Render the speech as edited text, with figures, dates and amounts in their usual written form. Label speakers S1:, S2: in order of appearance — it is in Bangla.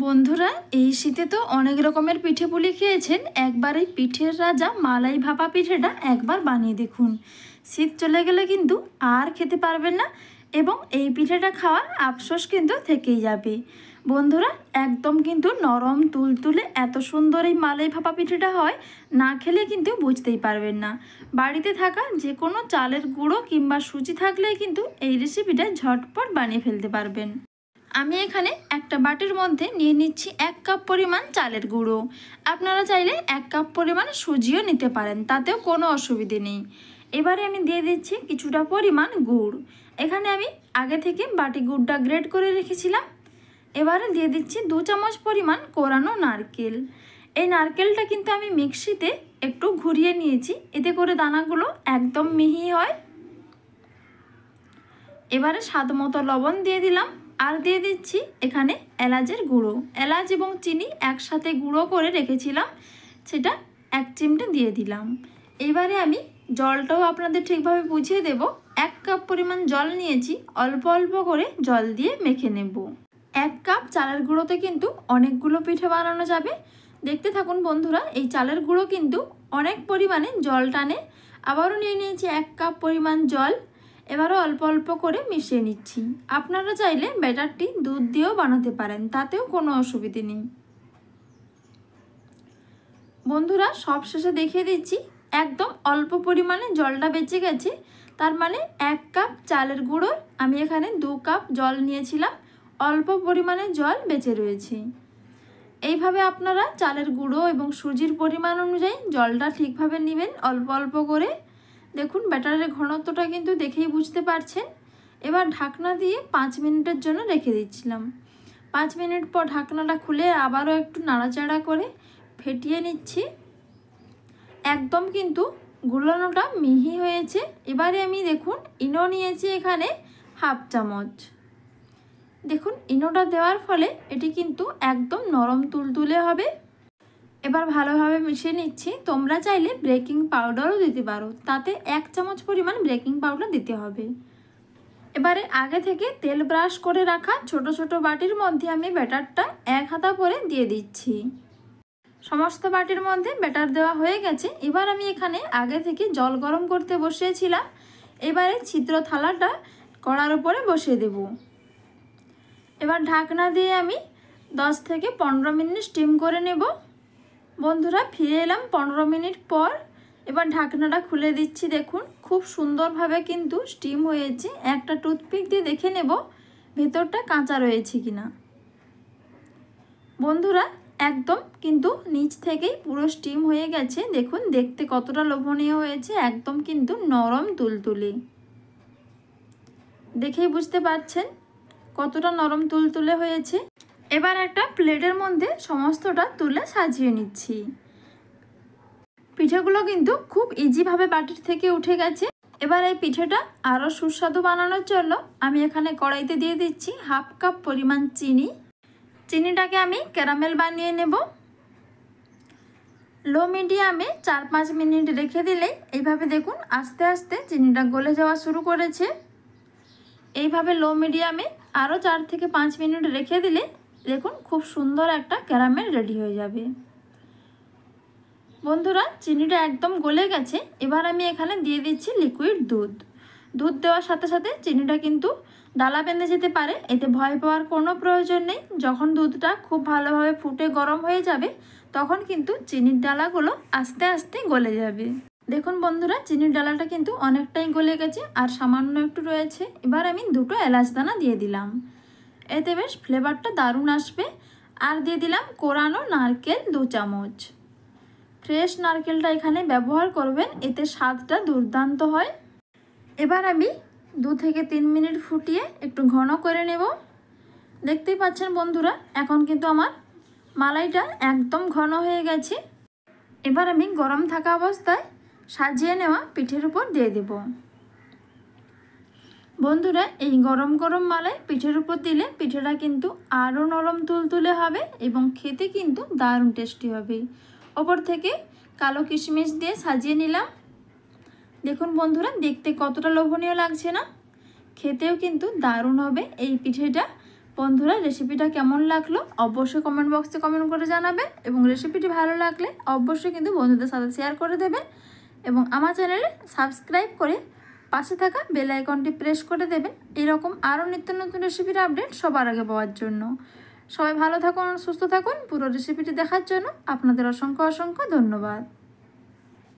S1: বন্ধুরা, এই শীতে তো অনেক রকমের পিঠে পুলি খেয়েছেন। একবার এই পিঠের রাজা মালাই ভাপা পিঠেটা একবার বানিয়ে দেখুন। শীত চলে গেলে কিন্তু আর খেতে পারবেন না এবং এই পিঠেটা খাওয়ার আফসোস কিন্তু থেকেই যাবে। বন্ধুরা, একদম কিন্তু নরম তুলতুলে এত সুন্দর এই মালাই ভাপা পিঠেটা হয়, না খেলে কিন্তু বুঝতেই পারবেন না। বাড়িতে থাকা যে কোনো চালের গুঁড়ো কিংবা সুজি থাকলেই কিন্তু এই রেসিপিটা ঝটপট বানিয়ে ফেলতে পারবেন। আমি এখানে একটা বাটির মধ্যে নিয়ে নিচ্ছি 1 কাপ পরিমাণ চালের গুঁড়ো। আপনারা চাইলে 1 কাপ পরিমাণ সুজিও নিতে পারেন, তাতেও কোনো অসুবিধে নেই। এবারে আমি দিয়ে দিচ্ছি কিছুটা পরিমাণ গুড়। এখানে আমি আগে থেকে বাটি গুড়টা গ্রেট করে রেখেছিলাম। এবারে দিয়ে দিচ্ছি 2 চামচ পরিমাণ কোরানো নারকেল। এই নারকেলটা কিন্তু আমি মিক্সিতে একটু ঘুরিয়ে নিয়েছি, এতে করে দানাগুলো একদম মিহি হয়। এবারে স্বাদ মতো লবণ দিয়ে দিলাম, আর দিয়ে দিচ্ছি এখানে এলাচের গুঁড়ো। এলাচ এবং চিনি একসাথে গুঁড়ো করে রেখেছিলাম, সেটা 1 চিমটে দিয়ে দিলাম। এবারে আমি জলটাও আপনাদের ঠিকভাবে বুঝিয়ে দেব। 1 কাপ পরিমাণ জল নিয়েছি, অল্প অল্প করে জল দিয়ে মেখে নেব। 1 কাপ চালের গুঁড়োতে কিন্তু অনেকগুলো পিঠে বানানো যাবে। দেখতে থাকুন বন্ধুরা, এই চালের গুঁড়ো কিন্তু অনেক পরিমাণে জল টানে। আবারও নিয়ে নিয়েছি 1 কাপ পরিমাণ জল। এবারও অল্প অল্প করে মিশিয়ে নিচ্ছি। আপনারা চাইলে ব্যাটারটি দুধ দিয়েও বানাতে পারেন, তাতেও কোনো অসুবিধে নেই। বন্ধুরা, সব শেষে দেখিয়ে দিচ্ছি একদম অল্প পরিমাণে জলটা বেঁচে গেছে। তার মানে 1 কাপ চালের গুঁড়ো আমি এখানে 2 কাপ জল নিয়েছিলাম, অল্প পরিমাণে জল বেঁচে রয়েছে। এইভাবে আপনারা চালের গুঁড়ো এবং সুজির পরিমাণ অনুযায়ী জলটা ঠিকভাবে নেবেন, অল্প অল্প করে। দেখুন ব্যাটারের ঘনত্বটা কিন্তু দেখেই বুঝতে পারছেন। এবার ঢাকনা দিয়ে 5 মিনিটের জন্য রেখে দিচ্ছিলাম। 5 মিনিট পর ঢাকনাটা খুলে আবারও একটু নাড়াচাড়া করে ফেটিয়ে নিচ্ছি। একদম কিন্তু গুলানোটা মিহি হয়েছে। এবারে আমি দেখুন ইনো নিয়েছি এখানে 1/2 চামচ। দেখুন ইনোটা দেওয়ার ফলে এটি কিন্তু একদম নরম তুলতুলে হবে। এবার ভালোভাবে মিশিয়ে নিচ্ছি। তোমরা চাইলে বেকিং পাউডারও দিতে পারো, তাতে 1 চামচ পরিমাণ বেকিং পাউডার দিতে হবে। এবারে আগে থেকে তেল ব্রাশ করে রাখা ছোট ছোট বাটির মধ্যে আমি ব্যাটারটা 1 হাতা করে দিয়ে দিচ্ছি। সমস্ত বাটির মধ্যে ব্যাটার দেওয়া হয়ে গেছে। এবার আমি এখানে আগে থেকে জল গরম করতে বসিয়েছিলাম। এবারে ছিদ্র থালাটা কড়ার উপরে বসিয়ে দেব। এবার ঢাকনা দিয়ে আমি 10 থেকে 15 মিনিট স্টিম করে নেব। বন্ধুরা, ফিরে এলাম 15 মিনিট পর। এবার ঢাকনাটা খুলে দিচ্ছি। দেখুন খুব সুন্দরভাবে কিন্তু স্টিম হয়েছে। একটা টুথপিক দিয়ে দেখে নেব ভেতরটা কাঁচা রয়েছে কিনা। বন্ধুরা, একদম কিন্তু নিচ থেকেই পুরো স্টিম হয়ে গেছে। দেখুন দেখতে কতটা লোভনীয় হয়েছে, একদম কিন্তু নরম তুলতুলে। দেখেই বুঝতে পারছেন কতটা নরম তুলতুলে হয়েছে। এবার একটা প্লেটের মধ্যে সমস্তটা তুলে সাজিয়ে নিচ্ছি। পিঠেগুলো কিন্তু খুব ইজিভাবে বাটির থেকে উঠে গেছে। এবার এই পিঠেটা আরও সুস্বাদু বানানোর জন্য আমি এখানে কড়াইতে দিয়ে দিচ্ছি 1/2 কাপ পরিমাণ চিনি। চিনিটাকে আমি ক্যারামেল বানিয়ে নেব। লো মিডিয়ামে 4-5 মিনিট রেখে দিলেই এইভাবে দেখুন আস্তে আস্তে চিনিটা গলে যাওয়া শুরু করেছে। এইভাবে লো মিডিয়ামে আরও 4 থেকে 5 মিনিট রেখে দিলে দেখুন খুব সুন্দর একটা ক্যারামেল রেডি হয়ে যাবে। বন্ধুরা, চিনিটা একদম গলে গেছে। এবার আমি এখানে দিয়ে দিচ্ছি লিকুইড দুধ। দুধ দেওয়ার সাথে সাথে চিনিটা কিন্তু ডালা বেঁধে যেতে পারে, এতে ভয় পাওয়ার কোনো প্রয়োজন নেই। যখন দুধটা খুব ভালোভাবে ফুটে গরম হয়ে যাবে তখন কিন্তু চিনির ডালাগুলো আস্তে আস্তে গলে যাবে। দেখুন বন্ধুরা, চিনির ডালাটা কিন্তু অনেকটাই গলে গেছে, আর সামান্য একটু রয়েছে। এবার আমি 2টো এলাচ দানা দিয়ে দিলাম, এতে বেশ ফ্লেভারটা দারুণ আসবে। আর দিয়ে দিলাম কোরানো নারকেল 2 চামচ। ফ্রেশ নারকেলটা এখানে ব্যবহার করবেন, এতে স্বাদটা দুর্দান্ত হয়। এবার আমি 2 থেকে 3 মিনিট ফুটিয়ে একটু ঘন করে নেব। দেখতেই পাচ্ছেন বন্ধুরা, এখন কিন্তু আমার মালাইটা একদম ঘন হয়ে গেছে। এবার আমি গরম থাকা অবস্থায় সাজিয়ে নেওয়া পিঠের উপর দিয়ে দেব। বন্ধুরা, এই গরম গরম মালাই পিঠের উপর দিলে পিঠেটা কিন্তু আরও নরম তুলতুলে হবে এবং খেতে কিন্তু দারুণ টেস্টি হবে। ওপর থেকে কালো কিশমিশ দিয়ে সাজিয়ে নিলাম। দেখুন বন্ধুরা, দেখতে কতটা লোভনীয় লাগছে না? খেতেও কিন্তু দারুণ হবে এই পিঠেটা। বন্ধুরা রেসিপিটা কেমন লাগলো অবশ্যই কমেন্ট বক্সে কমেন্ট করে জানাবেন, এবং রেসিপিটি ভালো লাগলে অবশ্যই কিন্তু বন্ধুদের সাথে শেয়ার করে দেবেন, এবং আমার চ্যানেলে সাবস্ক্রাইব করে পাশে থাকা বেল আইকনটি প্রেস করে দেবেন এরকম আরও নিত্য নতুন রেসিপির আপডেট সবার আগে পাওয়ার জন্য। সবাই ভালো থাকুন, সুস্থ থাকুন। পুরো রেসিপিটি দেখার জন্য আপনাদের অসংখ্য অসংখ্য ধন্যবাদ।